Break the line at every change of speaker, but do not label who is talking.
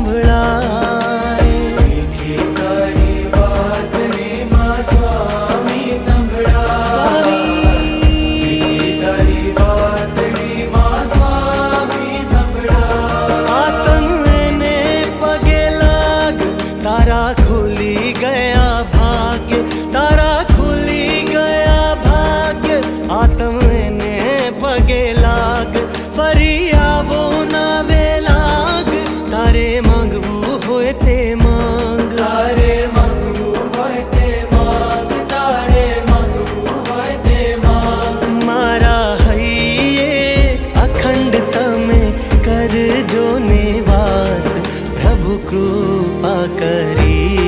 સંભળાય।
મીઠી તારી વાત રે માં સ્વામી સંભળાય। મીઠી તારી વાત રે માં સ્વામી સંભળાય।
આતમ એને પગે લાગ, તારા ખુલી ગયા ભાગ્ય, તારા ખુલી ગયા ભાગ્ય। આતમ એને પગે લાગ, ફરી આવો ના વેલાગ। તારે માંગવું હોય તે માંગ,
તારે માંગવું હોય તે માંગ, તારે માંગવું હોય તે માંગ।
મારા હૈયે અખંડ તમે કરજો નિવાસ, પ્રભુ કૃપા કરી।